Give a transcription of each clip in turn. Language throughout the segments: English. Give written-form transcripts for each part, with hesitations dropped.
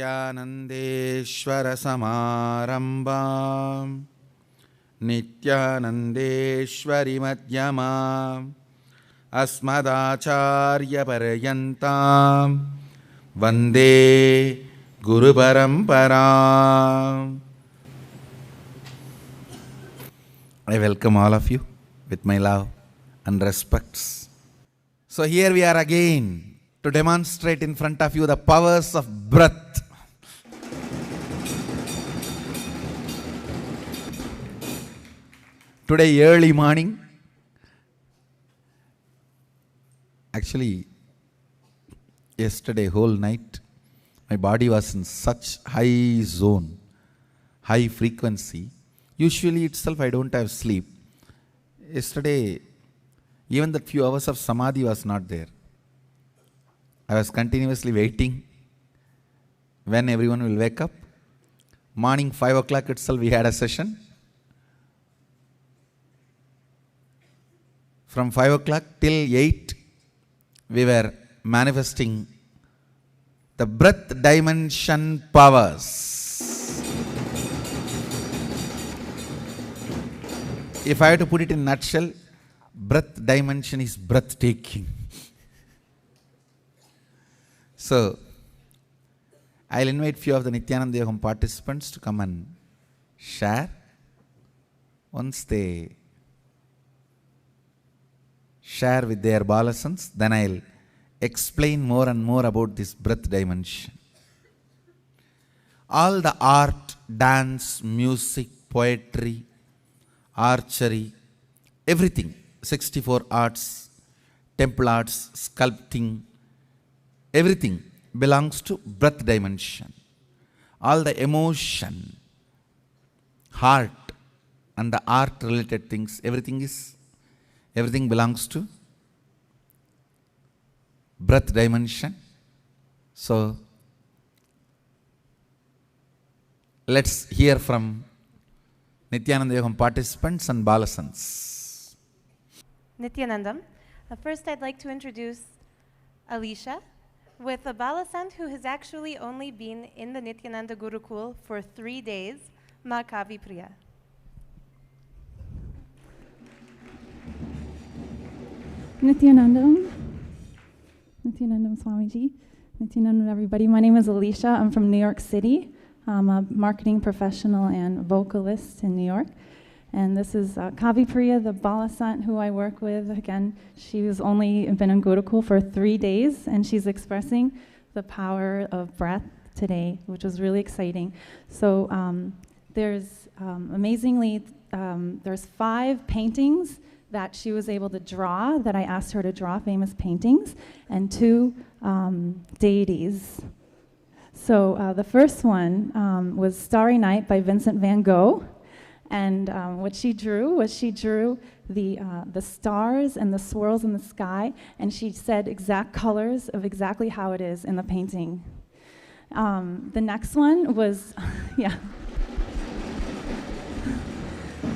नित्यानन्देश्वरसमारम्भां नित्यानन्देश्वरिमध्यमाम् अस्मदाचार्यपर्यन्तां वन्दे गुरुपरम्पराम्. I welcome all of you with my love and respects. So here we are again to demonstrate in front of you the powers of breath. Today early morning, actually yesterday whole night, my body was in such high zone, high frequency. Usually itself I don't have sleep. Yesterday, even that few hours of samadhi was not there. I was continuously waiting when everyone will wake up. Morning 5 o'clock itself we had a session. From 5 o'clock till 8, we were manifesting the breath dimension powers. If I have to put it in a nutshell, breath dimension is breathtaking. So, I'll invite few of the Nithyananda Yogam participants to come and share. Once they share with their balasans, then I'll explain more and more about this breath dimension. All the art, dance, music, poetry, archery, everything, 64 arts, temple arts, sculpting, everything belongs to breath dimension. All the emotion, heart and the art related things, everything belongs to breath dimension. So, let's hear from Nithyananda Yogam participants and balasans. Nithyanandam. First I'd like to introduce Alicia with a balasant who has actually only been in the Nithyananda Gurukul for 3 days, Ma Kavi Priya. Nithyanandam Swamiji, Nithyanandam everybody. My name is Alicia. I'm from New York City. I'm a marketing professional and vocalist in New York. And this is Kavi Priya, the balasant who I work with. Again, she's only been in Gurukul for 3 days, and she's expressing the power of breath today, which was really exciting. So there's amazingly, there's 5 paintings that she was able to draw, that I asked her to draw, famous paintings, and 2 deities. So the first one was Starry Night by Vincent van Gogh. And what she drew was the stars and the swirls in the sky, and she said exact colors of exactly how it is in the painting. The next one was,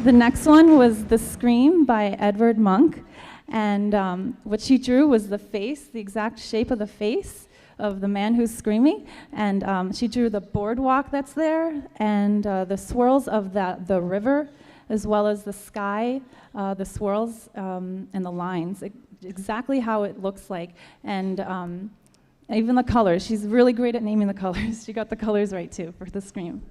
The next one was The Scream by Edvard Munch, and what she drew was the face, the exact shape of the face of the man who's screaming, and she drew the boardwalk that's there, and the swirls of the river, as well as the sky, the swirls and the lines, exactly how it looks like, and even the colors. She's really great at naming the colors. She got the colors right too for The Scream.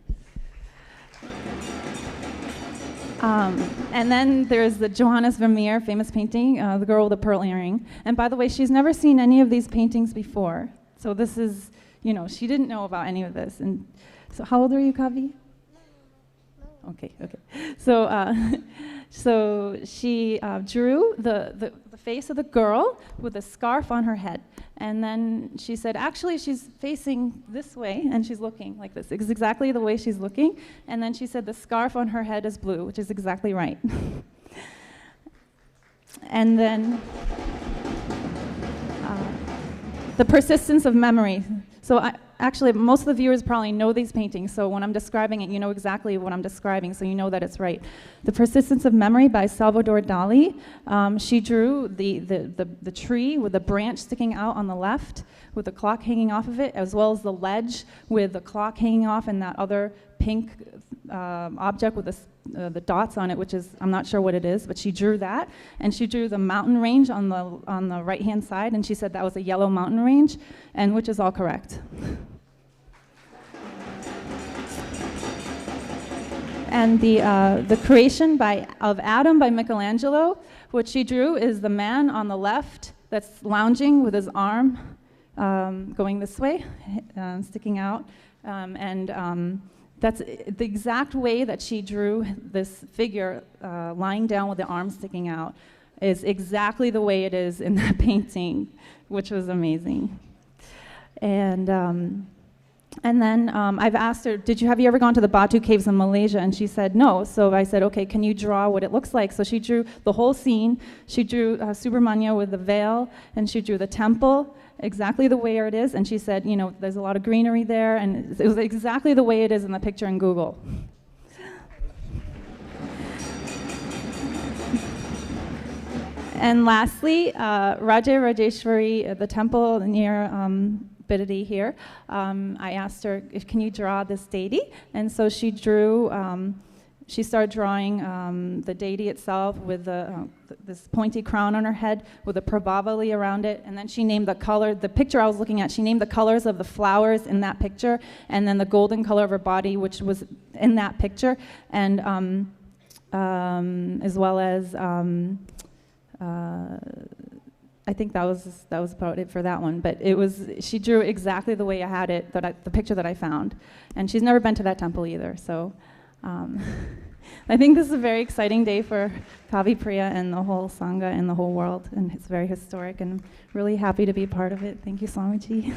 And then there's the Johannes Vermeer famous painting, The Girl with the Pearl Earring. And by the way, she's never seen any of these paintings before. So this is, she didn't know about any of this. And so how old are you, Kavi? Okay. So, so she drew the face of the girl with a scarf on her head. And then she said, actually, she's facing this way, and she's looking like this. It's exactly the way she's looking. And then she said the scarf on her head is blue, which is exactly right. And then the persistence of memory. So actually, most of the viewers probably know these paintings, so when I'm describing it, you know exactly what I'm describing, so you know that it's right. The Persistence of Memory by Salvador Dali. She drew the tree with the branch sticking out on the left, with the clock hanging off of it, as well as the ledge with the clock hanging off and that other pink object with the dots on it, which is, I'm not sure what it is, but she drew that. And she drew the mountain range on the right-hand side, and she said that was a yellow mountain range, and which is all correct. And the Creation of Adam by Michelangelo, what she drew is the man on the left that's lounging with his arm going this way, sticking out, that's the exact way that she drew this figure lying down with the arm sticking out is exactly the way it is in that painting, which was amazing. And then I've asked her, have you ever gone to the Batu Caves in Malaysia? And she said no. So I said, okay, can you draw what it looks like? So she drew the whole scene. She drew Subramanya with the veil, and she drew the temple exactly the way it is. And she said, you know, there's a lot of greenery there, and it was exactly the way it is in the picture in Google. And lastly, Raja Rajeshwari, the temple near Bidadi here, I asked her, can you draw this deity? And so she drew, she started drawing the deity itself with this pointy crown on her head with a prabhavali around it, and then she named the color, the picture I was looking at, she named the colors of the flowers in that picture, and then the golden color of her body, which was in that picture, and as well as, I think that was about it for that one, but she drew exactly the way I had it, the picture that I found, and she's never been to that temple either, so I think this is a very exciting day for Kavi Priya and the whole Sangha and the whole world, and it's very historic, and I'm really happy to be part of it. Thank you, Swamiji.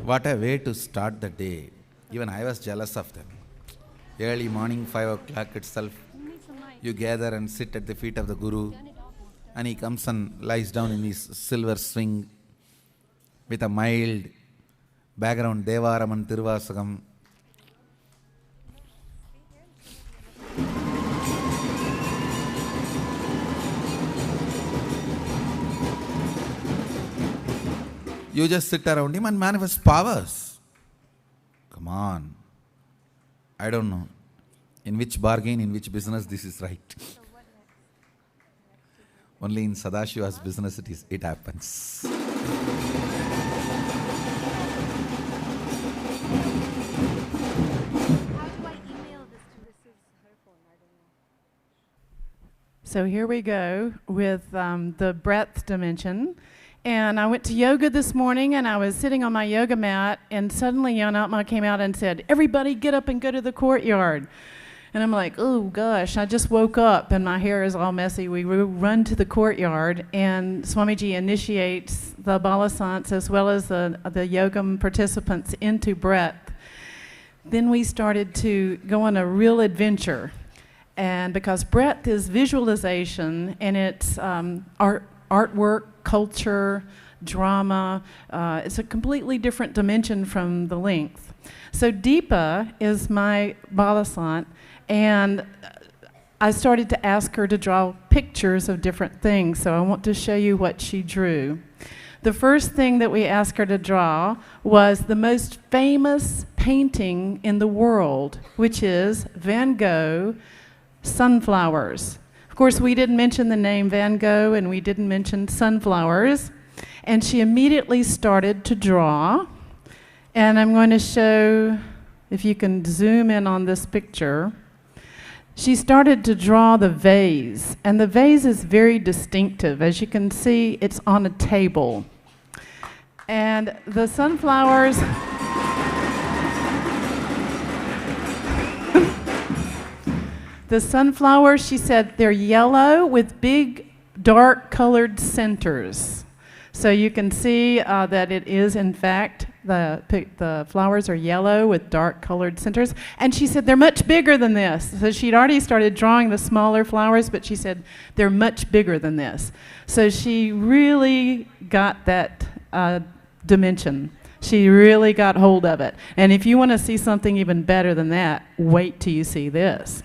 What a way to start the day. Even I was jealous of them. Early morning, 5 o'clock itself, you gather and sit at the feet of the Guru, and he comes and lies down in his silver swing with a mild background, Devaram and Tiruvasagam. You just sit around him and manifest powers. Come on. I don't know in which bargain, in which business this is right. Only in Sadashiva's business it happens. How do I email this to this is her phone? I don't know. So here we go with the breath dimension. And I went to yoga this morning, and I was sitting on my yoga mat, and suddenly Yanatma came out and said, "Everybody get up and go to the courtyard." And I'm like, oh gosh, I just woke up and my hair is all messy. We run to the courtyard, and Swamiji initiates the balasants as well as the yogam participants into breath. Then we started to go on a real adventure. And because breath is visualization, and it's artwork, culture, drama, it's a completely different dimension from the length. So Deepa is my balasant, and I started to ask her to draw pictures of different things, so I want to show you what she drew. The first thing that we asked her to draw was the most famous painting in the world, which is Van Gogh, Sunflowers. Of course, we didn't mention the name Van Gogh, and we didn't mention sunflowers, and she immediately started to draw. And I'm going to show, if you can zoom in on this picture. She started to draw the vase, and the vase is very distinctive. As you can see, it's on a table. And the sunflowers, she said, they're yellow with big, dark colored centers. So you can see that it is, in fact, The flowers are yellow with dark colored centers. And she said they're much bigger than this. So she'd already started drawing the smaller flowers, but she said they're much bigger than this. So she really got that dimension. She really got hold of it. And if you want to see something even better than that, wait till you see this.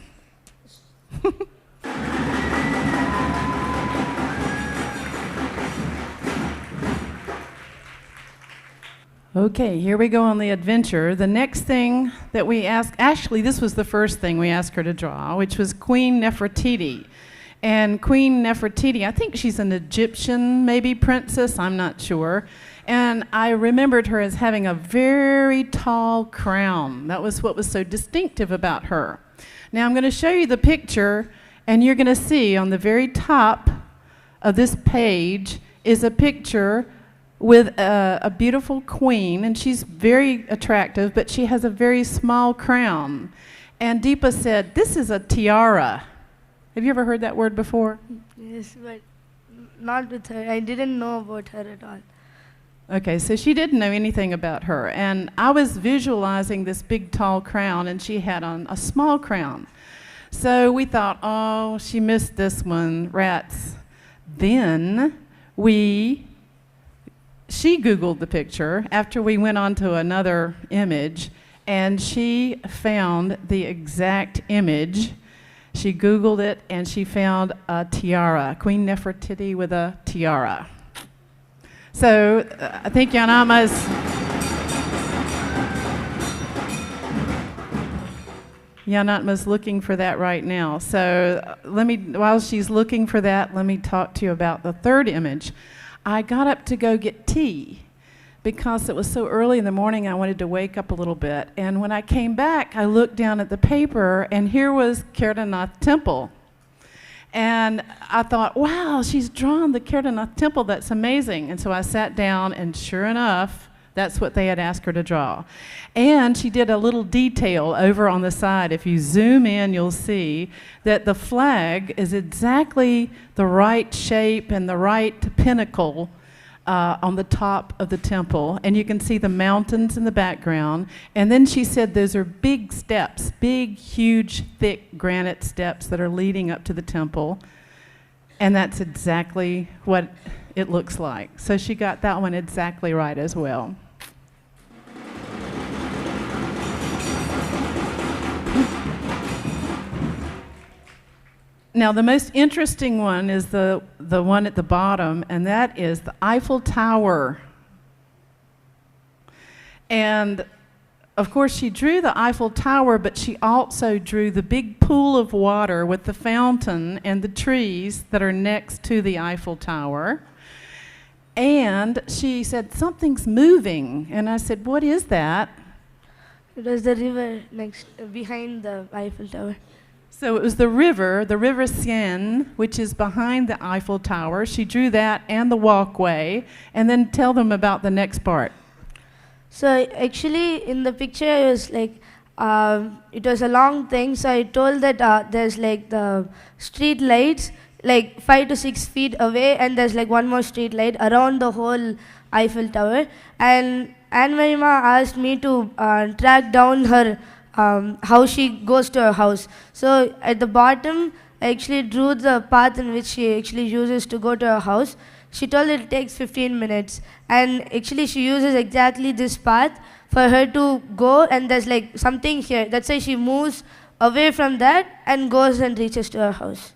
Okay, here we go on the adventure. The next thing that we asked, actually this was the first thing we asked her to draw, which was Queen Nefertiti. And Queen Nefertiti, I think she's an Egyptian, maybe princess, I'm not sure. And I remembered her as having a very tall crown. That was what was so distinctive about her. Now I'm going to show you the picture, and you're going to see on the very top of this page is a picture with a beautiful queen, and she's very attractive, but she has a very small crown. And Deepa said, this is a tiara. Have you ever heard that word before? Yes, but not with her. I didn't know about her at all. Okay, so she didn't know anything about her. And I was visualizing this big, tall crown, and she had on a small crown. So we thought, oh, she missed this one, rats. Then she Googled the picture after we went on to another image, and she found the exact image. She Googled it, and she found a tiara, Queen Nefertiti with a tiara. So I think Yanatma's looking for that right now. So while she's looking for that, let me talk to you about the third image. I got up to go get tea because it was so early in the morning I wanted to wake up a little bit. And when I came back, I looked down at the paper, and here was Kedarnath Temple. And I thought, wow, she's drawn the Kedarnath Temple. That's amazing. And so I sat down, and sure enough, that's what they had asked her to draw. And she did a little detail over on the side. If you zoom in, you'll see that the flag is exactly the right shape and the right pinnacle on the top of the temple. And you can see the mountains in the background. And then she said those are big steps, big, huge, thick granite steps that are leading up to the temple. And that's exactly what it looks like. So she got that one exactly right as well. Now, the most interesting one is the one at the bottom, and that is the Eiffel Tower. And, of course, she drew the Eiffel Tower, but she also drew the big pool of water with the fountain and the trees that are next to the Eiffel Tower. And she said, something's moving. And I said, what is that? It was the river behind the Eiffel Tower. So it was the river Seine, which is behind the Eiffel Tower. She drew that and the walkway. And then tell them about the next part. So actually, in the picture, it was like, it was a long thing. So I told that there's like the street lights, like 5 to 6 feet away, and there's like one more street light around the whole Eiffel Tower. And Anne-Marima asked me to track down her how she goes to her house. So at the bottom, I actually drew the path in which she actually uses to go to her house. She told it takes 15 minutes. And actually she uses exactly this path for her to go, and there's like something here. That's why she moves away from that and goes and reaches to her house.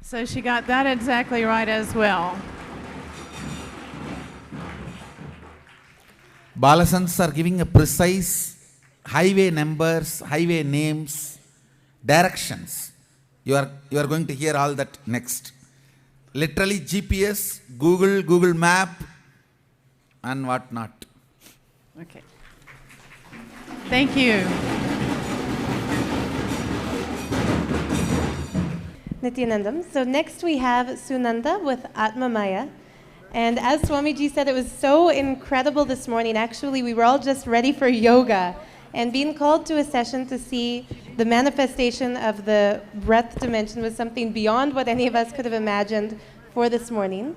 So she got that exactly right as well. Balasans are giving a precise highway numbers, highway names, directions. You are going to hear all that next. Literally GPS, Google Map, and what not. Okay. Thank you. Nithyanandam. So next we have Sunanda with Atma Maya. And as Swamiji said, it was so incredible this morning. Actually, we were all just ready for yoga and being called to a session to see the manifestation of the breath dimension was something beyond what any of us could have imagined for this morning.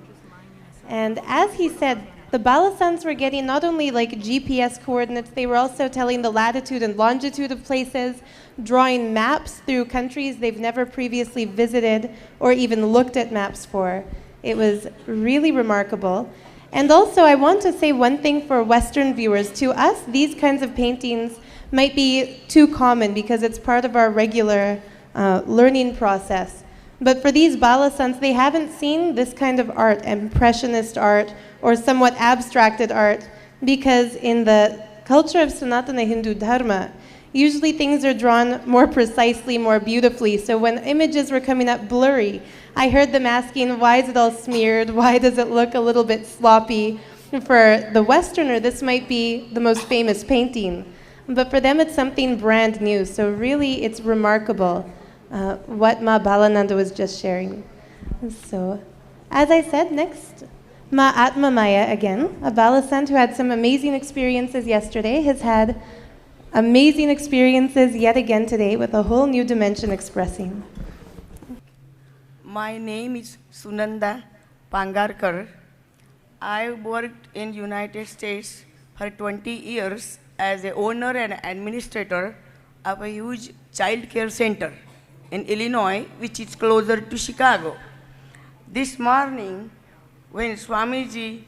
And as he said, the Balasans were getting not only like GPS coordinates, they were also telling the latitude and longitude of places, drawing maps through countries they've never previously visited or even looked at maps for. It was really remarkable. And also, I want to say one thing for Western viewers. To us, these kinds of paintings might be too common because it's part of our regular learning process. But for these Balasans, they haven't seen this kind of art, impressionist art, or somewhat abstracted art, because in the culture of Sanatana Hindu Dharma, usually things are drawn more precisely, more beautifully. So when images were coming up blurry, I heard them asking, why is it all smeared? Why does it look a little bit sloppy? For the Westerner, this might be the most famous painting. But for them, it's something brand new. So really, it's remarkable what Ma Balananda was just sharing. So, as I said, next, Ma Atma Maya again, a Balasant who had some amazing experiences yesterday, has had amazing experiences yet again today with a whole new dimension expressing. My name is Sunanda Pangarkar. I worked in United States for 20 years as a owner and administrator of a huge child care center in Illinois, which is closer to Chicago. This morning, when Swamiji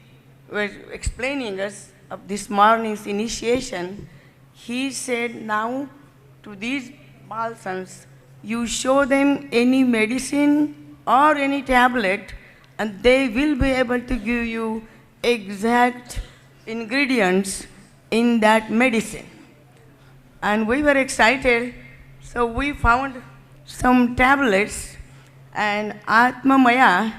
was explaining us of this morning's initiation, he said, now to these Balasans, you show them any medicine or any tablet, and they will be able to give you exact ingredients in that medicine. And we were excited, so we found some tablets, and Atma Maya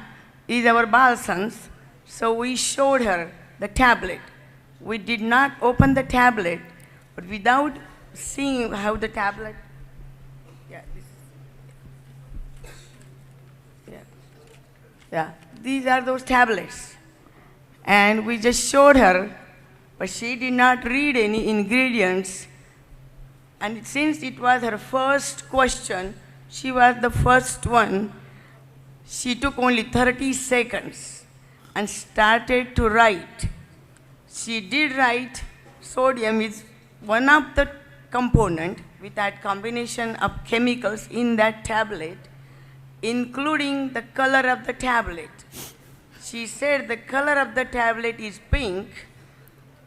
is our Balasans, so we showed her the tablet. We did not open the tablet, but without seeing how the tablet, these are those tablets. And we just showed her, but she did not read any ingredients. And since it was her first question, she was the first one, she took only 30 seconds and started to write. She did write sodium is one of the component with that combination of chemicals in that tablet, including the color of the tablet. She said the color of the tablet is pink,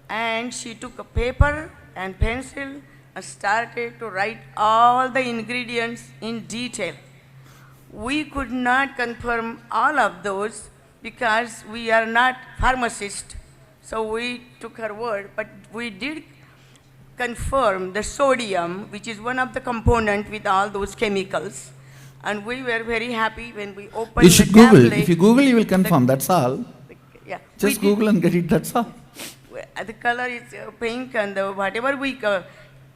and she took a paper and pencil and started to write all the ingredients in detail. We could not confirm all of those because we are not pharmacists, so we took her word, but we did confirm the sodium, which is one of the components with all those chemicals. And we were very happy when we opened You should the Google. tablet. If you Google, you will confirm. That's all. Yeah, Just Google and get it. That's all. The color is pink, and whatever we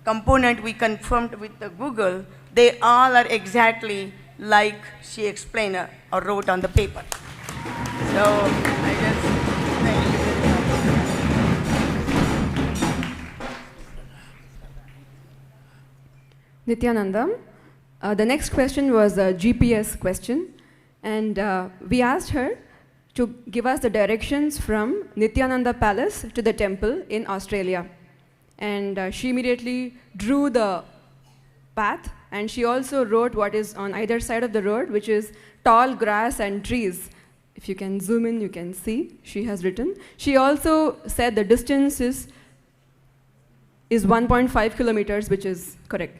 component we confirmed with the Google, they all are exactly like she explained or wrote on the paper. So I just thank you very much. Nithyananda, the next question was a GPS question, and we asked her to give us the directions from Nithyananda Palace to the temple in Australia. And she immediately drew the path, and she also wrote what is on either side of the road, which is tall grass and trees. If you can zoom in, you can see she has written. She also said the distance is 1.5 kilometers, which is correct.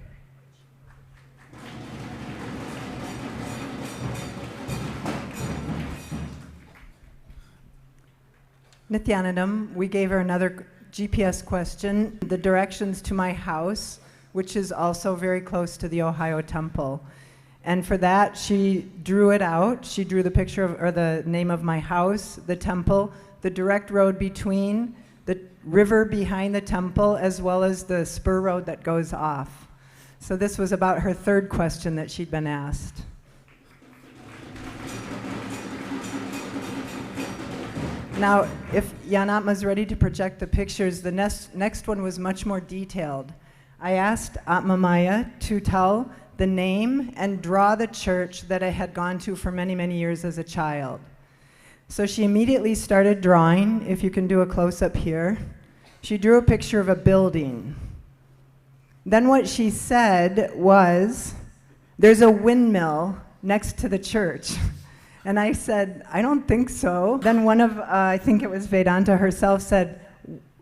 Nithyanandam, we gave her another GPS question, the directions to my house, which is also very close to the Ohio Temple. And for that, she drew it out. She drew the picture of, or the name of my house, the temple, the direct road between, the river behind the temple, as well as the spur road that goes off. So this was about her third question that she'd been asked. Now, if Yanatma's ready to project the pictures, the next one was much more detailed. I asked Atma Maya to tell the name and draw the church that I had gone to for many, many years as a child. So she immediately started drawing, if you can do a close-up here. She drew a picture of a building. Then what she said was, there's a windmill next to the church. And I said, I don't think so. Then one of, I think it was Vedanta herself, said,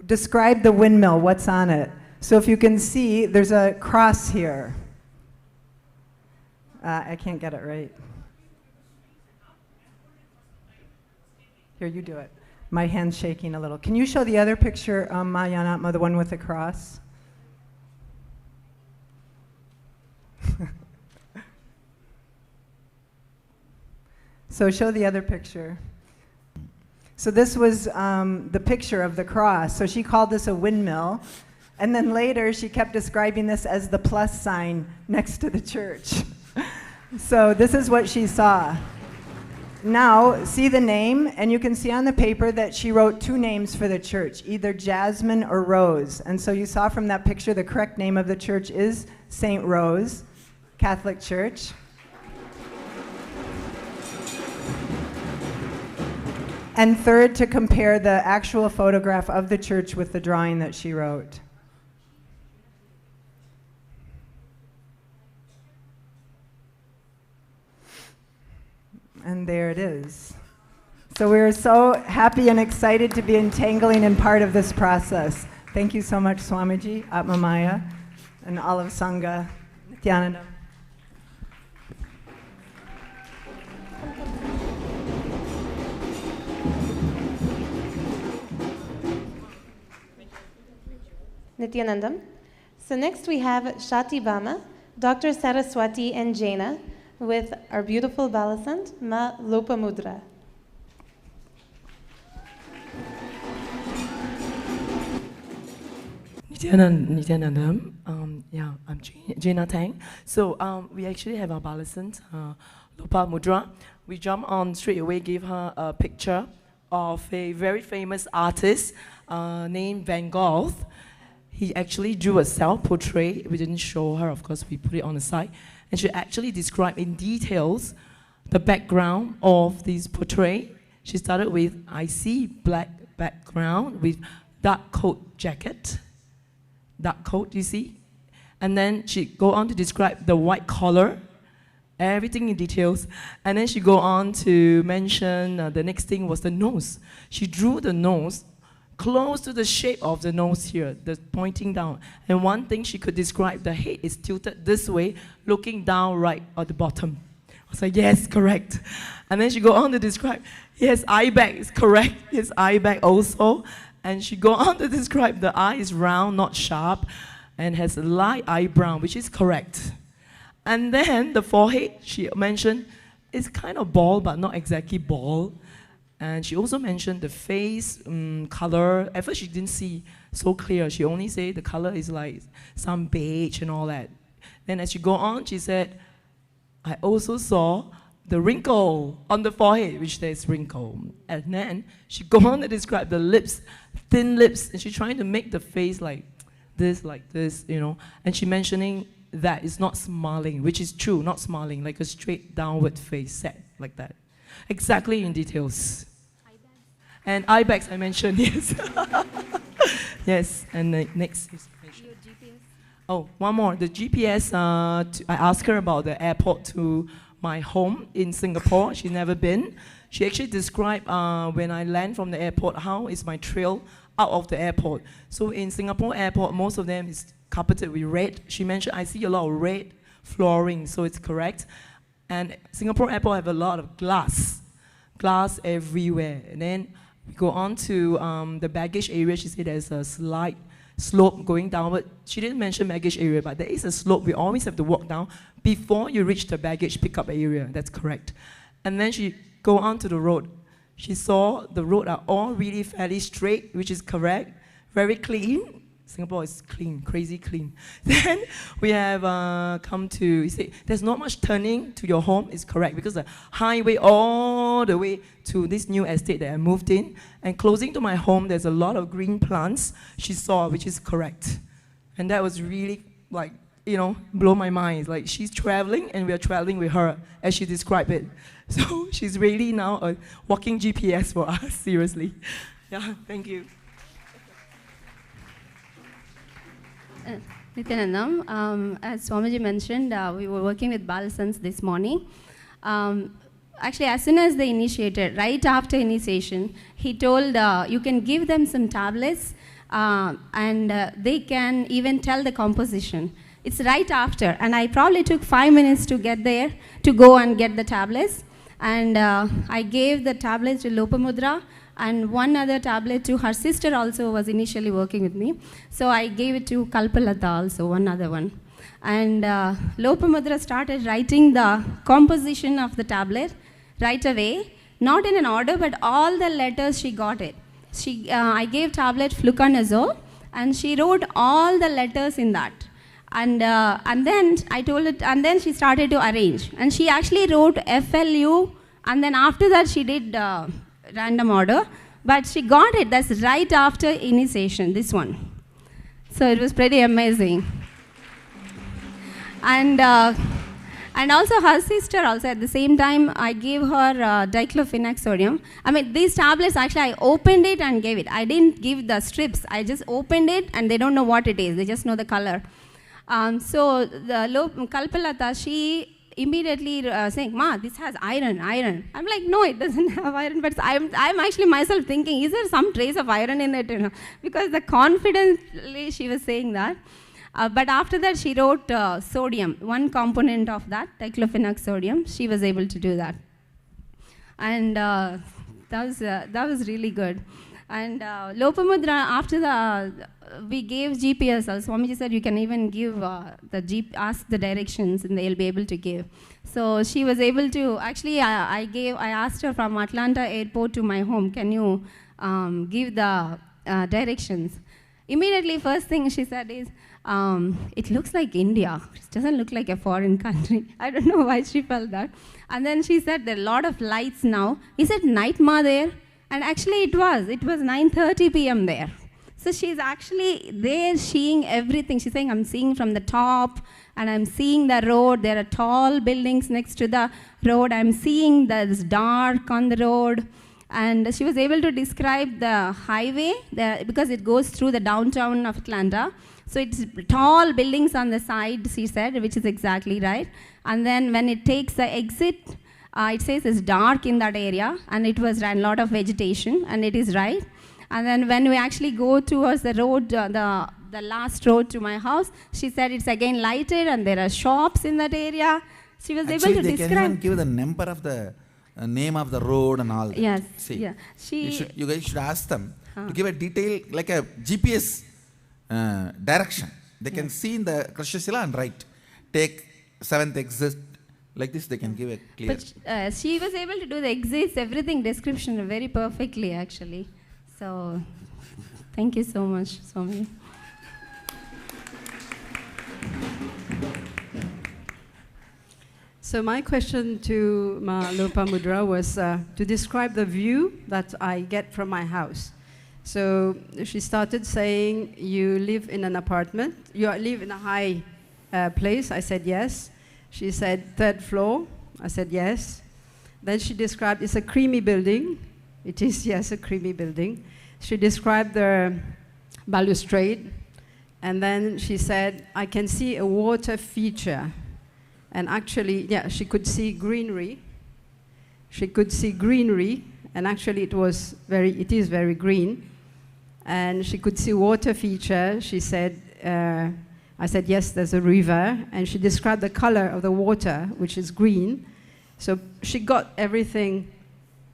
describe the windmill, what's on it? So if you can see, there's a cross here. I can't get it right. Here, you do it. My hand's shaking a little. Can you show the other picture, Mayanatma, the one with the cross? So show the other picture. So this was the picture of the cross. So she called this a windmill. And then later she kept describing this as the plus sign next to the church. So this is what she saw. Now, see the name, and you can see on the paper that she wrote two names for the church, either Jasmine or Rose. And so you saw from that picture the correct name of the church is St. Rose Catholic Church. And third, to compare the actual photograph of the church with the drawing that she wrote. And there it is. So we're so happy and excited to be entangling in part of this process. Thank you so much, Swamiji, Atmamaya, and all of Sangha. Nithyananda. Nithyanandam. So next we have Shati Bama, Dr. Saraswati, and Jaina with our beautiful Balasant, Ma Lopamudra. Nithyanandam. I'm Jaina Tang. So we actually have our Balasant, Lopa Mudra. We jump on straight away, give her a picture of a very famous artist named Van Gogh. He actually drew a self-portrait. We didn't show her, of course, we put it on the side. And she actually described in details the background of this portrait. She started with, I see black background with dark coat jacket. Dark coat, you see? And then she go on to describe the white collar, everything in details. And then she go on to mention the next thing was the nose. She drew the nose close to the shape of the nose here, the pointing down. And one thing she could describe, the head is tilted this way, looking down right at the bottom. I was like, yes, correct. And then she go on to describe, yes, eye bag is correct, yes, eye bag also. And she go on to describe the eye is round, not sharp, and has a light eyebrow, which is correct. And then the forehead, she mentioned, is kind of bald, but not exactly bald. And she also mentioned the face color. At first she didn't see so clear. She only said the color is like some beige and all that. Then as she go on, she said, I also saw the wrinkle on the forehead, which there's wrinkle. And then she go on to describe the lips, thin lips, and she's trying to make the face like this, you know. And she mentioning that it's not smiling, which is true, not smiling, like a straight downward face, set like that. Exactly in details. And eye bags I mentioned, yes. Yes, and the next is mentioned. Oh, one more. The GPS, I asked her about the airport to my home in Singapore. She's never been. She actually described when I land from the airport, how is my trail out of the airport. So in Singapore airport, most of them is carpeted with red. She mentioned, I see a lot of red flooring, so it's correct. And Singapore airport have a lot of glass everywhere. And then we go on to the baggage area. She said there's a slight slope going downward. She didn't mention baggage area, but there is a slope. We always have to walk down before you reach the baggage pickup area. That's correct. And then she go on to the road. She saw the road are all really fairly straight, which is correct, very clean. Singapore is clean, crazy clean. Then we have come to, you say, there's not much turning to your home, is correct, because the highway all the way to this new estate that I moved in, and closing to my home, there's a lot of green plants she saw, which is correct. And that was really like blow my mind. Like she's traveling and we are traveling with her as she described it. So she's really now a walking GPS for us, seriously. Yeah, thank you. Nithyanandam, as Swamiji mentioned, we were working with Balasans this morning. Actually, as soon as they initiated, right after initiation, he told you can give them some tablets and they can even tell the composition. It's right after, and I probably took 5 minutes to get there, to go and get the tablets. And I gave the tablets to Lopamudra, and one other tablet to her sister also was initially working with me. So I gave it to Kalpalata also, one other one. And Lopamudra started writing the composition of the tablet right away, not in an order, but all the letters she got it. I gave tablet fluconazole, and she wrote all the letters in that. And then I told it, and then she started to arrange. And she actually wrote FLU, and then after that she did random order. But she got it, that's right after initiation, this one. So it was pretty amazing. And also her sister also, at the same time, I gave her diclofenac sodium. I mean, these tablets, actually, I opened it and gave it. I didn't give the strips. I just opened it, and they don't know what it is. They just know the color. So the Kalpalata, she immediately saying, Ma, this has iron. I'm like, no, it doesn't have iron. But I'm actually myself thinking, is there some trace of iron in it? Because the confidently she was saying that. But after that, she wrote sodium, one component of that, diclofenac sodium. She was able to do that. And that was really good. And Lopamudra, after we gave GPS also. Swamiji said you can even give ask the directions and they'll be able to give. So she was able to, actually I asked her from Atlanta airport to my home, can you give the directions? Immediately first thing she said is, it looks like India. It doesn't look like a foreign country. I don't know why she felt that. And then she said there are a lot of lights now. Is it night ma there? And actually it was 9:30 p.m. there. So she's actually there seeing everything. She's saying, I'm seeing from the top, and I'm seeing the road. There are tall buildings next to the road. I'm seeing there's dark on the road. And she was able to describe the highway, because it goes through the downtown of Atlanta. So it's tall buildings on the side, she said, which is exactly right. And then when it takes the exit, it says it's dark in that area, and it was a lot of vegetation, and it is right. And then when we actually go towards the road, the last road to my house, she said it's again lighted, and there are shops in that area. She was able to describe. They can even give the number of the name of the road and all that. Yes. See, yeah. You guys should ask them to give a detail, like a GPS direction. They can see in the Krishashila and write, take 7th exit, like this they can give it clear. But she was able to do the exits, everything, description very perfectly actually. So, thank you so much, Swami. So my question to Ma Lopamudra was to describe the view that I get from my house. So she started saying, you live in an apartment, you live in a high place. I said yes. She said 3rd floor. I said yes. Then she described it's a creamy building. It is, yes, a creamy building. She described the balustrade. And then she said, I can see a water feature. And actually, yeah, she could see greenery. She could see greenery, and actually it is very green. And she could see water feature. She said, I said, yes, there's a river. And she described the color of the water, which is green. So she got everything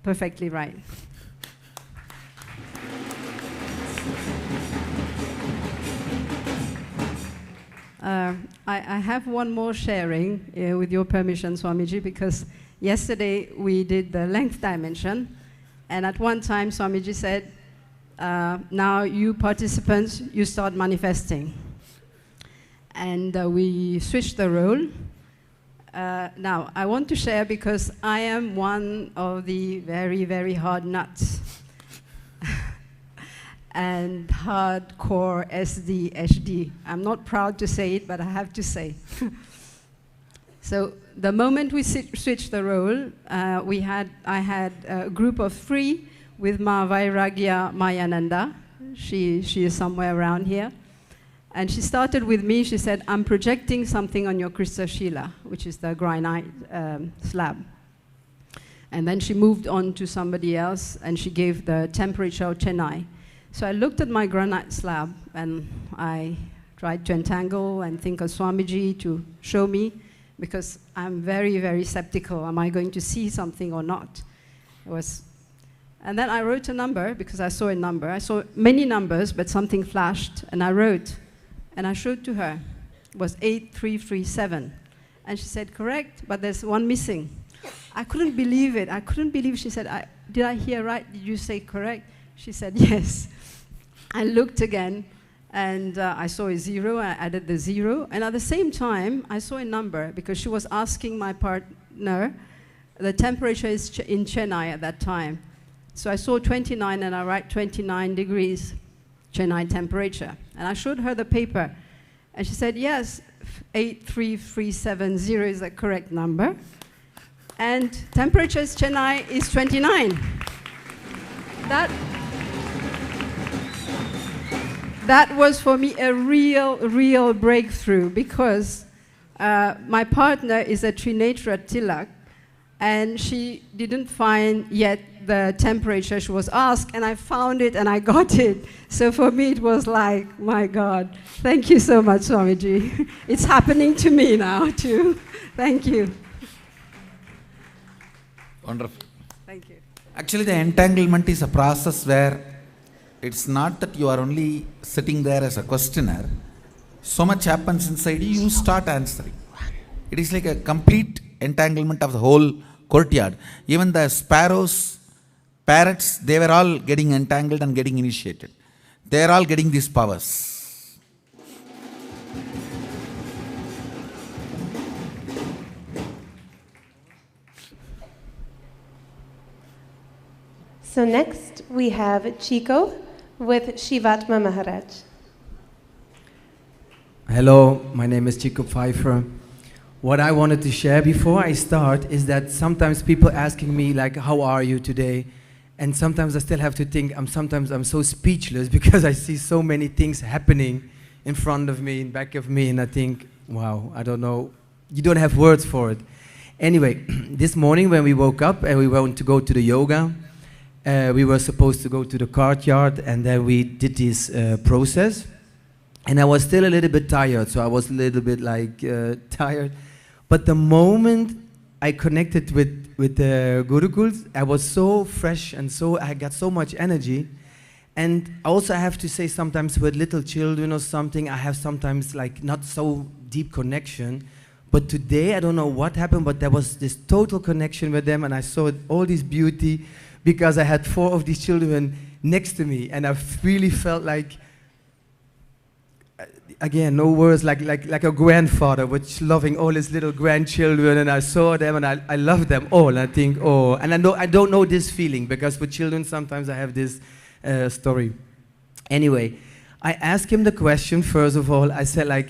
perfectly right. I have one more sharing with your permission, Swamiji, because yesterday we did the length dimension, and at one time Swamiji said, now you participants, you start manifesting. And we switched the role. Now, I want to share because I am one of the very, very hard nuts. and hardcore SDHD. I'm not proud to say it, but I have to say. So the moment we switched the role, I had a group of 3 with Ma Vairagya Mayananda. She is somewhere around here. And she started with me. She said, I'm projecting something on your Krista Shila, which is the granite slab. And then she moved on to somebody else, and she gave the temperature of Chennai. So I looked at my granite slab, and I tried to entangle and think of Swamiji to show me, because I'm very, very skeptical. Am I going to see something or not? And then I wrote a number, because I saw a number. I saw many numbers, but something flashed, and I wrote, and I showed to her. It was 8337. And she said, correct, but there's one missing. I couldn't believe it. I couldn't believe. She said, did I hear right? Did you say correct? She said, yes. I looked again, and I saw a 0. I added the 0. And at the same time, I saw a number, because she was asking my partner, the temperature is in Chennai at that time. So I saw 29, and I write 29 degrees Chennai temperature. And I showed her the paper. And she said, yes, 83370 is the correct number. And temperature in Chennai is 29. That was for me a real breakthrough, because my partner is a Trinatra Tilak, and she didn't find yet the temperature she was asked, and I found it and I got it. So for me it was like, my God, thank you so much, Swamiji. It's happening to me now too. Thank you. Wonderful. Thank you. Actually, the entanglement is a process where it's not that you are only sitting there as a questioner. So much happens inside you, you start answering. It is like a complete entanglement of the whole courtyard. Even the sparrows, parrots, they were all getting entangled and getting initiated. They are all getting these powers. So next we have Chico with Shivatma Maharaj. Hello, my name is Chico Pfeiffer. What I wanted to share before I start is that sometimes people asking me like, how are you today? And sometimes I still have to think, sometimes I'm so speechless because I see so many things happening in front of me, in back of me, and I think, wow, I don't know, you don't have words for it. Anyway, this morning when we woke up and we went to go to the yoga, we were supposed to go to the courtyard, and then we did this process. And I was still a little bit tired, so I was a little bit like tired. But the moment I connected with the Gurukuls, I was so fresh and I got so much energy. And also I have to say, sometimes with little children or something, I have sometimes like not so deep connection. But today, I don't know what happened, but there was this total connection with them, and I saw all this beauty because I had 4 of these children next to me, and I really felt like, again, no words, like a grandfather, which loving all his little grandchildren, and I saw them, and I love them all. And I think, oh, and I don't know this feeling, because with children sometimes I have this story. Anyway, I asked him the question, first of all, I said like,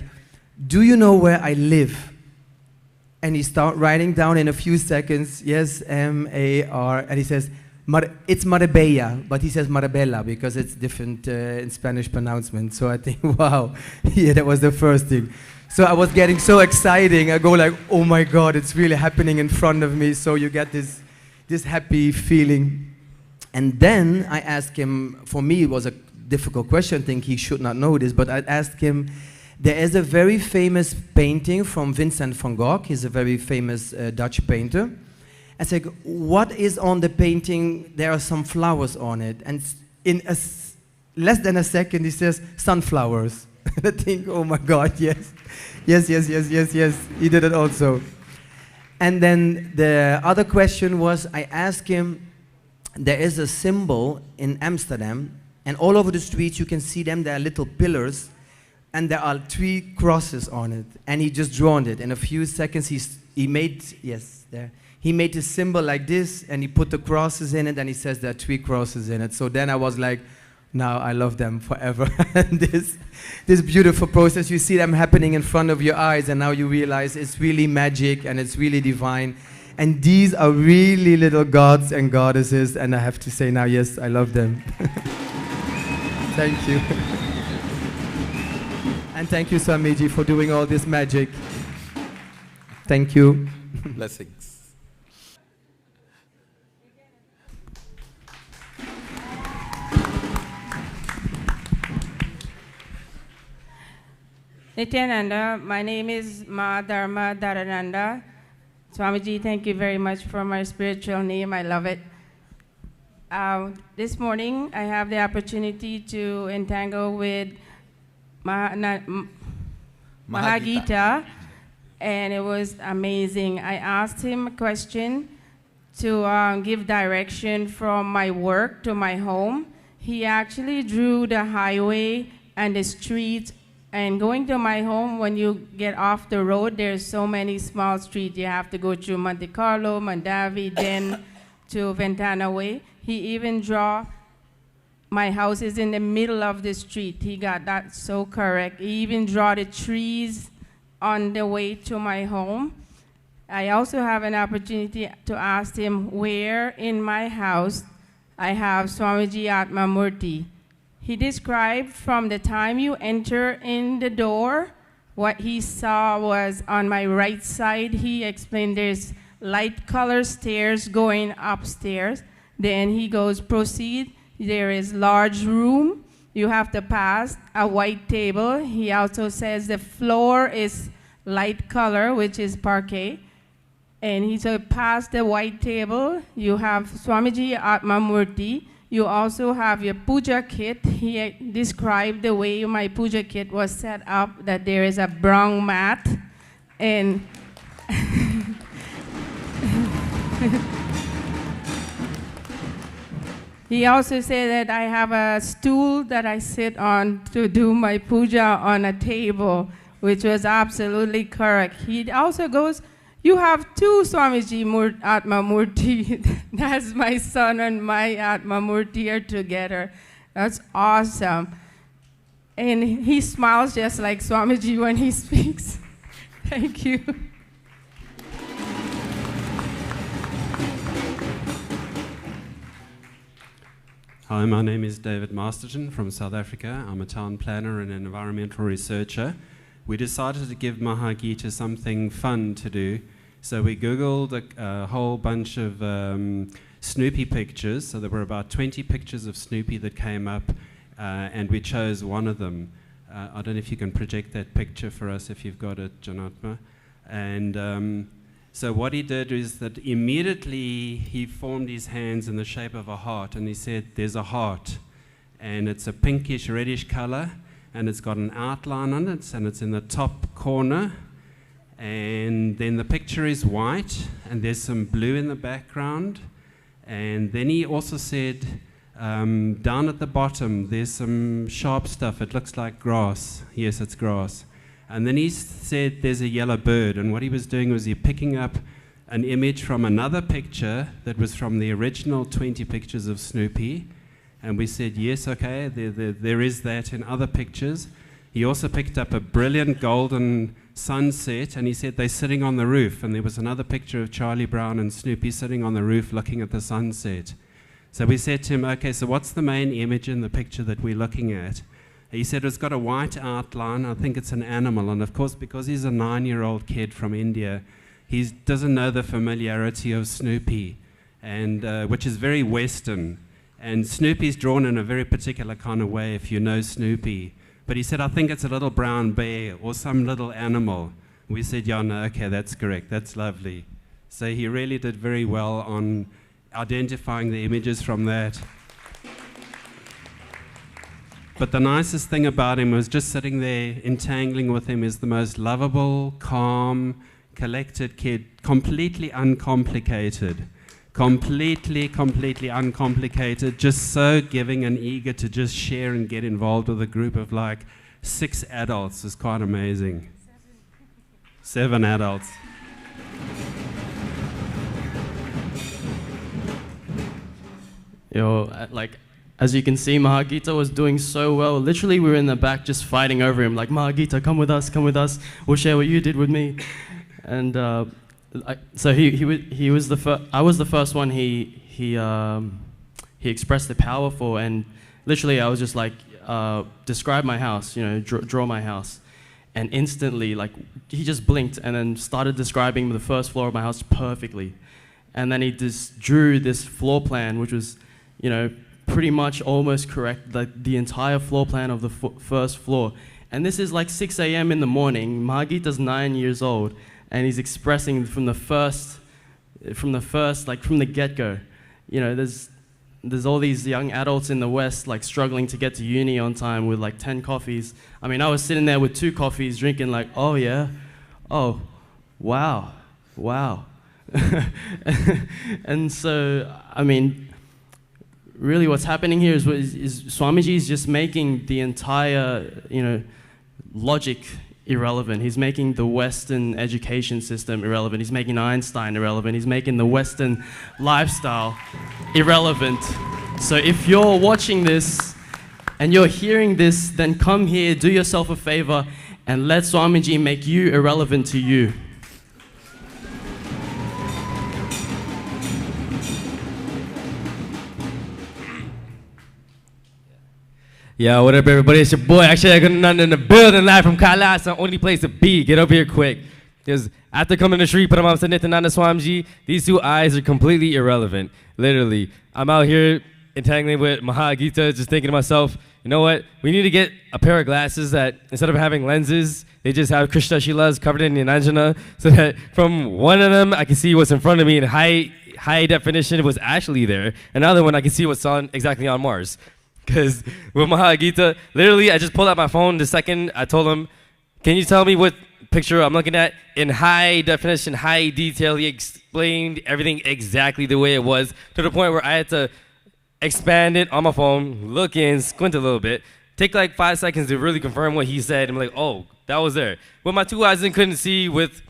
do you know where I live? And he started writing down in a few seconds, yes, M-A-R, and he says, it's Marbella, but he says Marbella because it's different in Spanish pronouncement. So I think, wow, yeah, that was the first thing. So I was getting so exciting. I go like, oh my God, it's really happening in front of me. So you get this happy feeling. And then I asked him, for me it was a difficult question, I think he should not know this, but I asked him, there is a very famous painting from Vincent van Gogh. He's a very famous Dutch painter. I said, what is on the painting? There are some flowers on it. And in less than a second, he says, sunflowers. And I think, oh my God, yes. Yes. He did it also. And then the other question was, I asked him, there is a symbol in Amsterdam, and all over the streets you can see them, there are little pillars, and there are 3 crosses on it. And he just drawn it. In a few seconds, he made, yes, there. He made a symbol like this, and he put the crosses in it, and he says there are 3 crosses in it. So then I was like, now I love them forever. And this beautiful process, you see them happening in front of your eyes, and now you realize it's really magic and it's really divine. And these are really little gods and goddesses, and I have to say now, yes, I love them. Thank you. And thank you, Swamiji, for doing all this magic. Thank you. Blessings. Nithyananda, my name is Ma Dharma Dharananda. Swamiji, thank you very much for my spiritual name. I love it. This morning, I have the opportunity to entangle with Mahagita, and it was amazing. I asked him a question to give direction from my work to my home. He actually drew the highway and the streets. And going to my home, when you get off the road, there's so many small streets. You have to go through Monte Carlo, Mandavi, then to Ventana Way. He even draw my house is in the middle of the street. He got that so correct. He even draw the trees on the way to my home. I also have an opportunity to ask him where in my house I have Swamiji Atma Murti. He described from the time you enter in the door, what he saw was on my right side. He explained there's light color stairs going upstairs. Then he goes, proceed. There is large room. You have to pass a white table. He also says the floor is light color, which is parquet. And he said, past the white table, you have Swamiji Atma Murti. You also have your puja kit. He described the way my puja kit was set up, that there is a brown mat. And he also said that I have a stool that I sit on to do my puja on a table, which was absolutely correct. He also goes, you have two Swamiji Atma Murti. That's my son and my Atma Murti are together. That's awesome. And he smiles just like Swamiji when he speaks. Thank you. Hi, my name is David Masterton from South Africa. I'm a town planner and an environmental researcher. We decided to give Mahagita something fun to do, so we Googled a whole bunch of Snoopy pictures. So there were about 20 pictures of Snoopy that came up, and we chose one of them. I don't know if you can project that picture for us if you've got it, Janatma. And so what he did is that immediately he formed his hands in the shape of a heart, and he said, there's a heart, and it's a pinkish reddish color, and it's got an outline on it, and it's in the top corner, and then the picture is white, and there's some blue in the background, and then he also said, down at the bottom, there's some sharp stuff, it looks like grass. Yes, it's grass. And then he said there's a yellow bird, and what he was doing was he picking up an image from another picture that was from the original 20 pictures of Snoopy, and we said, yes, okay, there is that in other pictures. He also picked up a brilliant golden sunset, and he said they're sitting on the roof, and there was another picture of Charlie Brown and Snoopy sitting on the roof looking at the sunset. So we said to him, okay, so what's the main image in the picture that we're looking at? He said it's got a white outline. I think it's an animal. And of course, because he's a 9-year-old kid from India, he doesn't know the familiarity of Snoopy, and which is very Western. And Snoopy's drawn in a very particular kind of way if you know Snoopy. But he said, I think it's a little brown bear or some little animal. We said, yeah, no, okay, that's correct. That's lovely. So he really did very well on identifying the images from that. But the nicest thing about him was just sitting there, entangling with him is the most lovable, calm, collected kid, completely uncomplicated. Completely uncomplicated, just so giving and eager to just share and get involved with a group of like 6 adults is quite amazing. 7 adults. Like as you can see, Mahagita was doing so well. Literally, we were in the back just fighting over him, like, Mahagita, come with us, we'll share what you did with me. And so he was the first. I was the first one he expressed the power for, and literally I was just like, describe my house, you know, draw my house. And instantly, like, he just blinked and then started describing the first floor of my house perfectly. And then he just drew this floor plan, which was, you know, pretty much almost correct, like the entire floor plan of the first floor. And this is like 6 a.m. in the morning. Mahagita's 9 years old, and he's expressing from the get-go. You know, there's all these young adults in the West like struggling to get to uni on time with like 10 coffees. I mean, I was sitting there with 2 coffees drinking like, oh yeah, oh, wow. And so, I mean, really what's happening here is Swamiji is just making the entire, you know, logic irrelevant. He's making the Western education system irrelevant. He's making Einstein irrelevant. He's making the Western lifestyle irrelevant. So if you're watching this and you're hearing this, then come here, do yourself a favor, and let Swamiji make you irrelevant to you. Yo, what up, everybody? It's your boy. Actually, I got none in the building, live from Kailas, the only place to be. Get over here quick. Because after coming to Sri Paramashivoham Nithyananda Swamiji, these 2 eyes are completely irrelevant. Literally. I'm out here entangling with Mahagita, just thinking to myself, you know what? We need to get a pair of glasses that, instead of having lenses, they just have Krishna Shilas covered in Niranjana, so that from one of them, I can see what's in front of me in high definition, was actually there. Another one, I can see what's exactly on Mars. Because with Mahagita, literally, I just pulled out my phone the second I told him, can you tell me what picture I'm looking at? In high definition, high detail, he explained everything exactly the way it was, to the point where I had to expand it on my phone, look in, squint a little bit, take like 5 seconds to really confirm what he said, and I'm like, oh, that was there. But my 2 eyes couldn't see with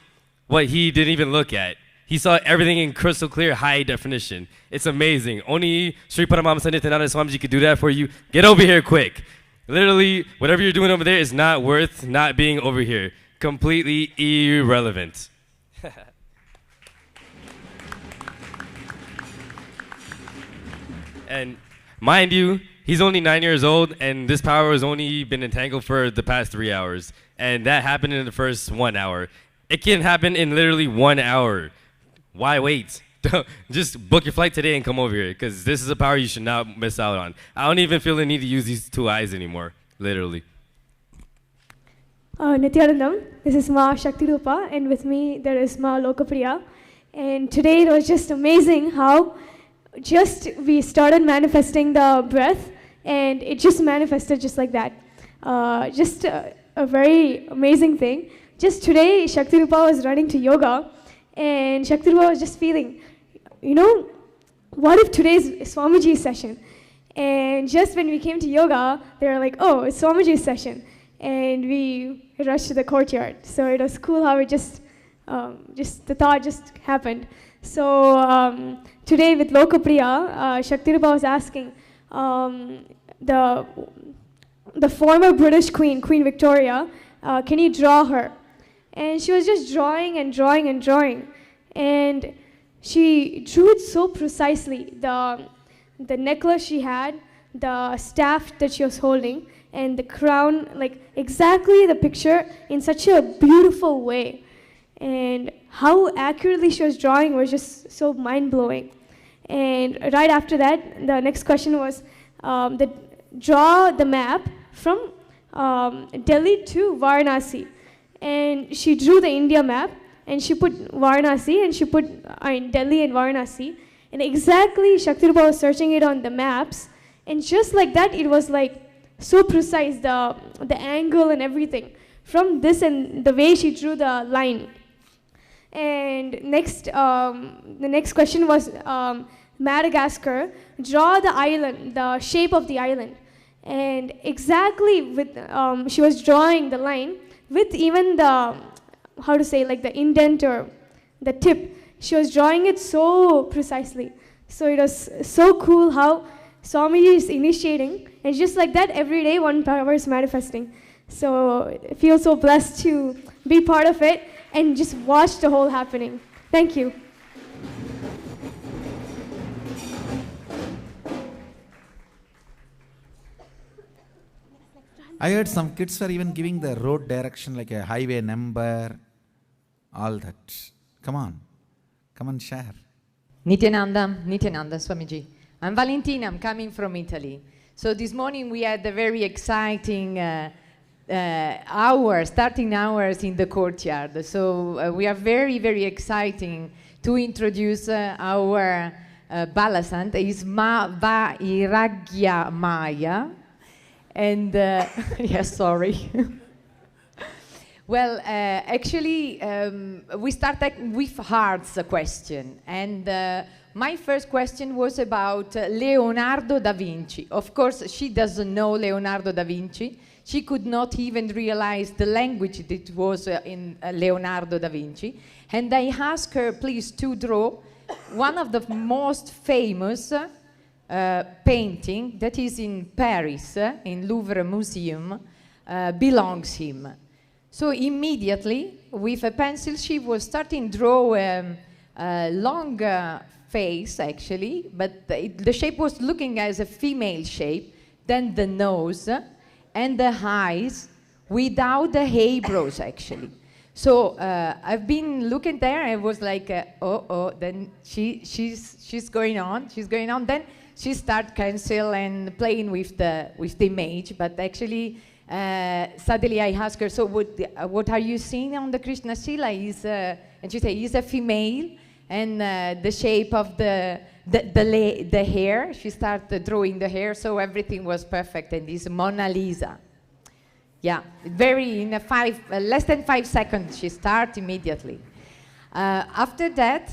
what he didn't even look at. He saw everything in crystal clear, high definition. It's amazing. Only Sri Paramashivoham Nithyananda Swamiji could do that for you. Get over here quick. Literally, whatever you're doing over there is not worth not being over here. Completely irrelevant. And mind you, he's only 9 years old, and this power has only been entangled for the past 3 hours. And that happened in the first 1 hour. It can happen in literally 1 hour. Why wait? Just book your flight today and come over here, because this is a power you should not miss out on. I don't even feel the need to use these 2 eyes anymore, literally. Nithyanandam, this is Ma Shakti Rupa, and with me there is Ma Lokapriya. And today it was just amazing how we started manifesting the breath, and it just manifested just like that. Just a very amazing thing. Just today, Shakti Rupa was running to yoga, and Shakti Rupa was just feeling, you know, what if today's Swamiji's session? And just when we came to yoga, they were like, oh, it's Swamiji's session. And we rushed to the courtyard. So it was cool how it just the thought just happened. So today with Lokapriya, Shakti Rupa was asking the former British queen, Queen Victoria, can you draw her? And she was just drawing and drawing and drawing. And she drew it so precisely. The necklace she had, the staff that she was holding, and the crown, like exactly the picture in such a beautiful way. And how accurately she was drawing was just so mind-blowing. And right after that, the next question was draw the map from Delhi to Varanasi. And she drew the India map, and she put Varanasi, and she put Delhi and Varanasi. And exactly, Shakti Rupa was searching it on the maps, and just like that, it was like so precise, the angle and everything, from this and the way she drew the line. And next, the next question was Madagascar, draw the island, the shape of the island. And exactly with, she was drawing the line with even the, how to say, like the indent or the tip. She was drawing it so precisely. So it was so cool how Swamiji is initiating. And just like that, every day one power is manifesting. So I feel so blessed to be part of it and just watch the whole happening. Thank you. I heard some kids were even giving the road direction like a highway number, all that. Come on, share. Nithyananda Swamiji. I'm Valentina, I'm coming from Italy. So this morning we had a very exciting starting hours in the courtyard. So we are very, very exciting to introduce our balasant. It's Vairagya Maya. And, yes, sorry. Well, actually, we started with Heart's question. And my first question was about Leonardo da Vinci. Of course, she doesn't know Leonardo da Vinci. She could not even realize the language that was in Leonardo da Vinci. And I asked her, please, to draw one of the most famous painting that is in Paris, in Louvre Museum, belongs him. So immediately, with a pencil, she was starting to draw a long face, actually, but the shape was looking as a female shape, then the nose, and the eyes, without the eyebrows, actually. So I've been looking there, and I was like, then she's going on, then she started cancel and playing with the image, but actually, suddenly I asked her, so what are you seeing on the Krishna Shila? And she said, he's a female, and the shape of the hair, she started drawing the hair, so everything was perfect, and it's Mona Lisa. Yeah, in less than 5 seconds, she started immediately. After that,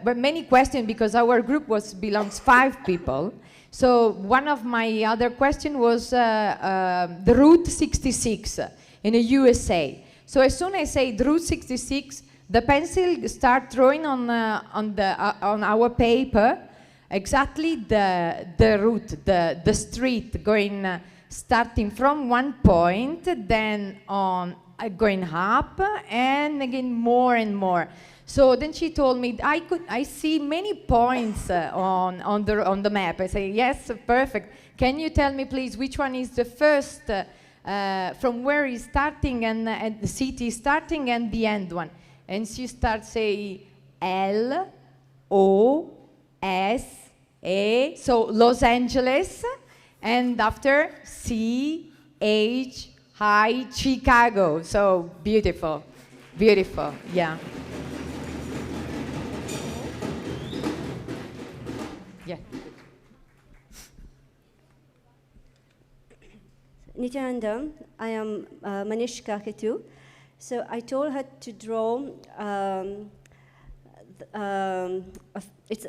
but many questions, because our group belongs 5 people. So one of my other questions was the Route 66 in the USA. So as soon as I say the Route 66, the pencil start drawing on our paper exactly the route, the street going starting from one point, then on going up, and again more and more. So then she told me, I see many points on the map. I say, yes, perfect. Can you tell me, please, which one is the first, from where is starting and the city is starting and the end one? And she starts saying L-O-S-A, so Los Angeles, and after C-H-I, Chicago. So beautiful, beautiful, yeah. Yeah. Nithyananda, I am Manish Kaketu. So I told her to draw, it's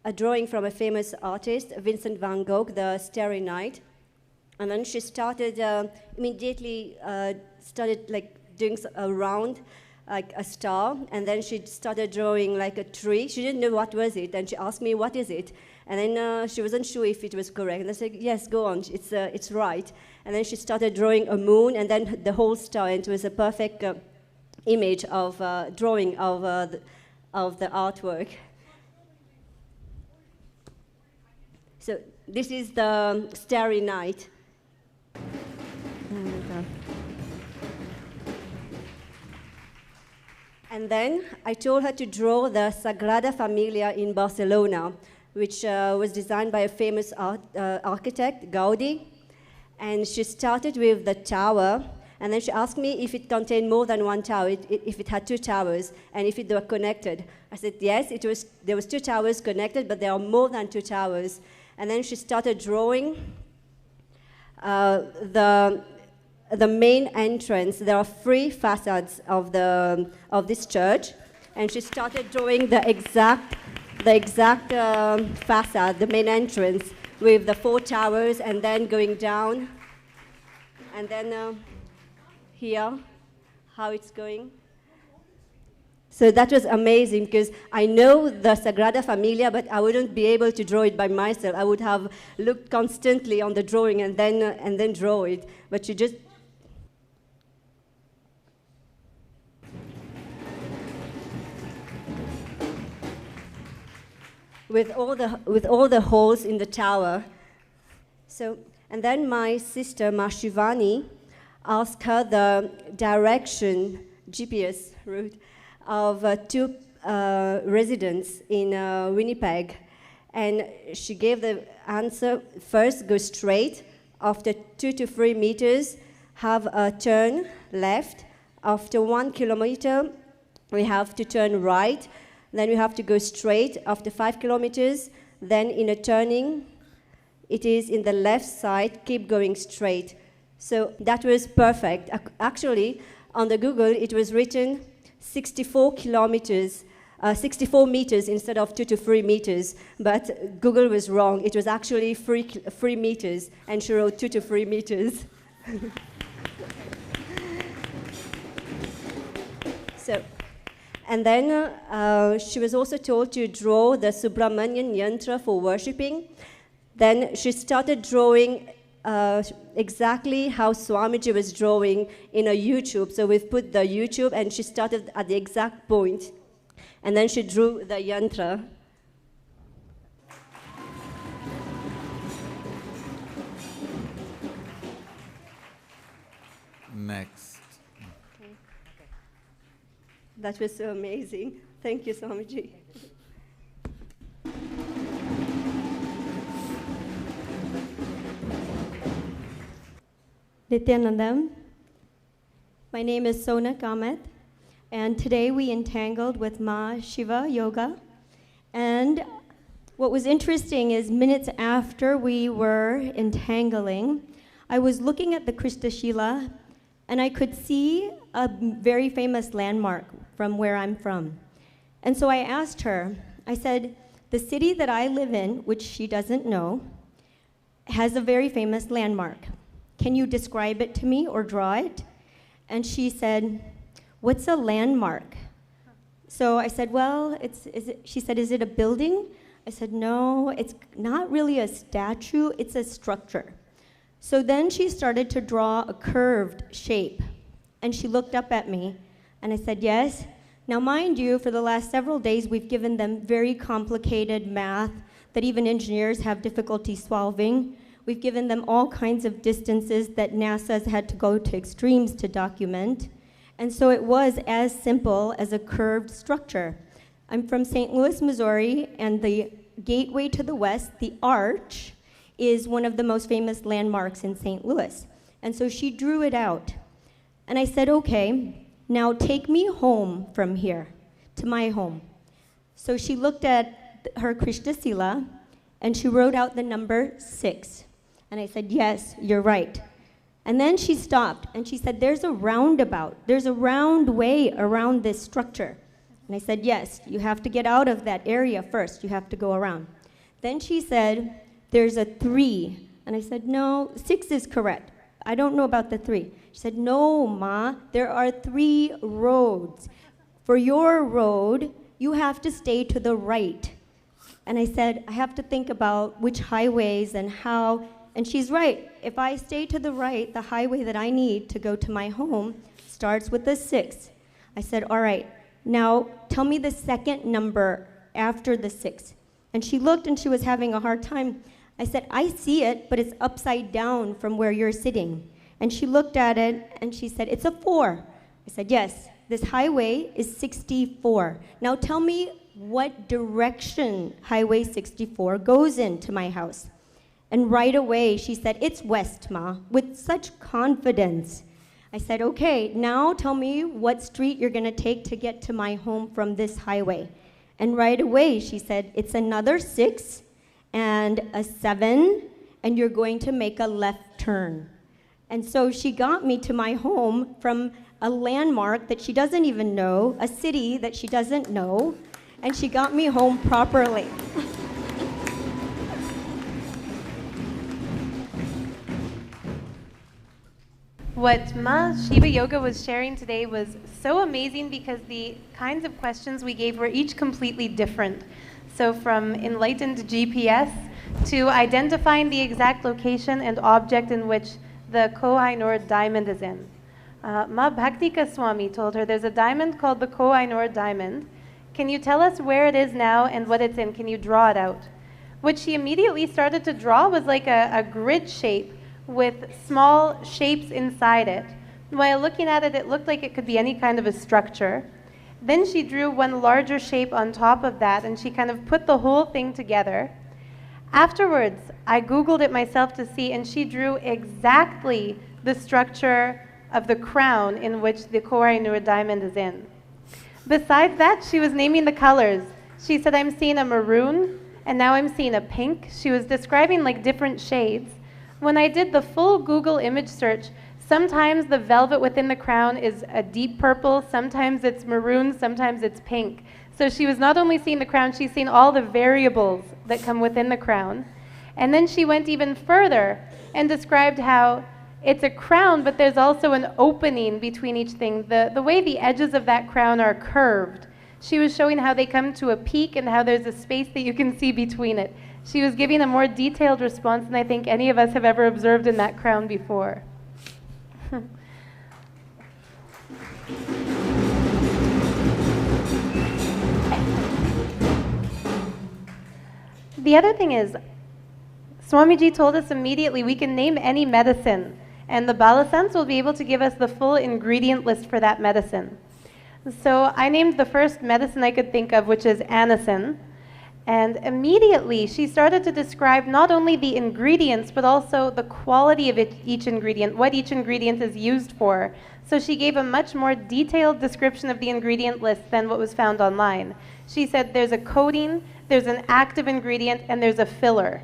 a drawing from a famous artist, Vincent van Gogh, the Starry Night. And then she started, immediately started like doing a round, like a star, and then she started drawing like a tree. She didn't know what was it, and she asked me, what is it? And then she wasn't sure if it was correct. And I said, yes, go on, it's right. And then she started drawing a moon, and then the whole star, and it was a perfect image of drawing of the artwork. So this is the Starry Night. And then I told her to draw the Sagrada Familia in Barcelona, which was designed by a famous architect, Gaudi. And she started with the tower, and then she asked me if it contained more than one tower, if it had 2 towers, and if they were connected. I said, yes, there was 2 towers connected, but there are more than 2 towers. And then she started drawing the main entrance. There are 3 facades of this church, and she started drawing the exact facade, the main entrance, with the 4 towers, and then going down, and then here, how it's going. So that was amazing because I know the Sagrada Familia, but I wouldn't be able to draw it by myself. I would have looked constantly on the drawing and then draw it. But she just... with all the holes in the tower. So, and then my sister, Mashivani, asked her the direction, GPS route, of two residents in Winnipeg. And she gave the answer, first go straight, after 2 to 3 meters, have a turn left. After 1 kilometer, we have to turn right. Then we have to go straight after 5 kilometers. Then in a turning, it is in the left side, keep going straight. So that was perfect. Actually, on the Google, it was written 64 kilometers, 64 meters instead of 2 to 3 meters. But Google was wrong. It was actually 3 meters, and she wrote 2 to 3 meters. So, and then she was also told to draw the Subramanian yantra for worshipping. Then she started drawing exactly how Swamiji was drawing in a YouTube. So we've put the YouTube, and she started at the exact point. And then she drew the yantra. Next. That was so amazing. Thank you, Swamiji. Nithyanandam. My name is Sona Kamath, and today we entangled with Ma Shiva Yoga. And what was interesting is minutes after we were entangling, I was looking at the Krishnashila, and I could see a very famous landmark from where I'm from. And so I asked her, I said, the city that I live in, which she doesn't know, has a very famous landmark. Can you describe it to me or draw it? And she said, what's a landmark? So I said, well, she said, is it a building? I said, no, it's not really a statue, it's a structure. So then she started to draw a curved shape. And she looked up at me, and I said, yes. Now mind you, for the last several days, we've given them very complicated math that even engineers have difficulty solving. We've given them all kinds of distances that NASA's had to go to extremes to document. And so it was as simple as a curved structure. I'm from St. Louis, Missouri, and the gateway to the west, the arch, is one of the most famous landmarks in St. Louis. And so she drew it out. And I said, okay, now take me home from here, to my home. So she looked at her Krishna Sila, and she wrote out the number 6. And I said, yes, you're right. And then she stopped, and she said, there's a roundabout. There's a round way around this structure. And I said, yes, you have to get out of that area first. You have to go around. Then she said, there's a 3. And I said, no, 6 is correct. I don't know about the 3. She said, no, Ma, there are 3 roads. For your road, you have to stay to the right. And I said, I have to think about which highways and how. And she's right. If I stay to the right, the highway that I need to go to my home starts with a 6. I said, all right, now tell me the second number after the 6. And she looked, and she was having a hard time. I said, I see it, but it's upside down from where you're sitting. And she looked at it, and she said, it's a 4. I said, yes, this highway is 64. Now tell me what direction Highway 64 goes into my house. And right away, she said, it's west, Ma, with such confidence. I said, okay, now tell me what street you're going to take to get to my home from this highway. And right away, she said, it's another 6 and a 7, and you're going to make a left turn. And so she got me to my home from a landmark that she doesn't even know, a city that she doesn't know, and she got me home properly. What Ma Shiva Yoga was sharing today was so amazing because the kinds of questions we gave were each completely different. So from enlightened GPS to identifying the exact location and object in which the Koh-i-Noor diamond is in. Ma Bhaktika Swami told her, there's a diamond called the Koh-i-Noor diamond. Can you tell us where it is now and what it's in? Can you draw it out? What she immediately started to draw was like a grid shape with small shapes inside it. While looking at it, it looked like it could be any kind of a structure. Then she drew one larger shape on top of that, and she kind of put the whole thing together. Afterwards, I Googled it myself to see, and she drew exactly the structure of the crown in which the Koh-i-Noor diamond is in. Besides that, she was naming the colors. She said, I'm seeing a maroon, and now I'm seeing a pink. She was describing like different shades. When I did the full Google image search, sometimes the velvet within the crown is a deep purple, sometimes it's maroon, sometimes it's pink. So she was not only seeing the crown, she's seen all the variables that come within the crown. And then she went even further and described how it's a crown, but there's also an opening between each thing. The way the edges of that crown are curved, she was showing how they come to a peak and how there's a space that you can see between it. She was giving a more detailed response than I think any of us have ever observed in that crown before. The other thing is, Swamiji told us immediately we can name any medicine, and the Balasants will be able to give us the full ingredient list for that medicine. So I named the first medicine I could think of, which is anisin. And immediately she started to describe not only the ingredients, but also the quality of each ingredient, what each ingredient is used for. So she gave a much more detailed description of the ingredient list than what was found online. She said there's a coating, there's an active ingredient, and there's a filler.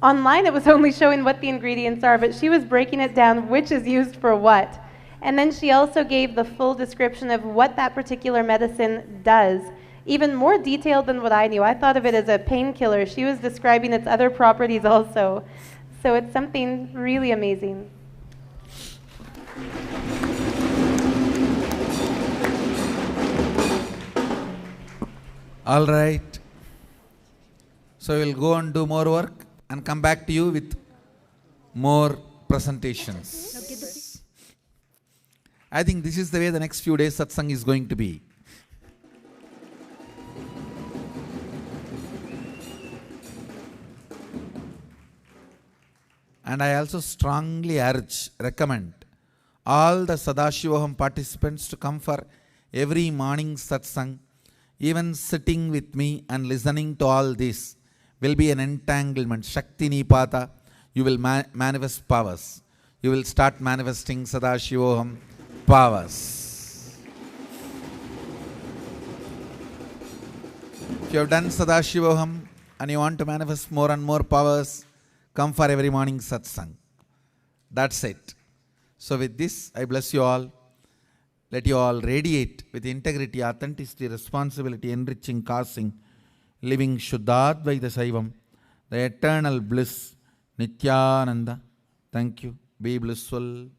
Online it was only showing what the ingredients are, but she was breaking it down which is used for what. And then she also gave the full description of what that particular medicine does, even more detailed than what I knew. I thought of it as a painkiller. She was describing its other properties also. So it's something really amazing. All right. So we'll go and do more work and come back to you with more presentations. I think this is the way the next few days satsang is going to be. And I also strongly recommend all the Sadashivoham participants to come for every morning satsang. Even sitting with me and listening to all this will be an entanglement. Shakti Nipata, you will manifest powers. You will start manifesting Sadashivoham powers. If you have done Sadashivoham and you want to manifest more and more powers, come for every morning satsang. That's it. So with this, I bless you all. Let you all radiate with integrity, authenticity, responsibility, enriching, causing, living Shuddhadvaita Saivam, the eternal bliss, Nithyananda. Thank you. Be blissful.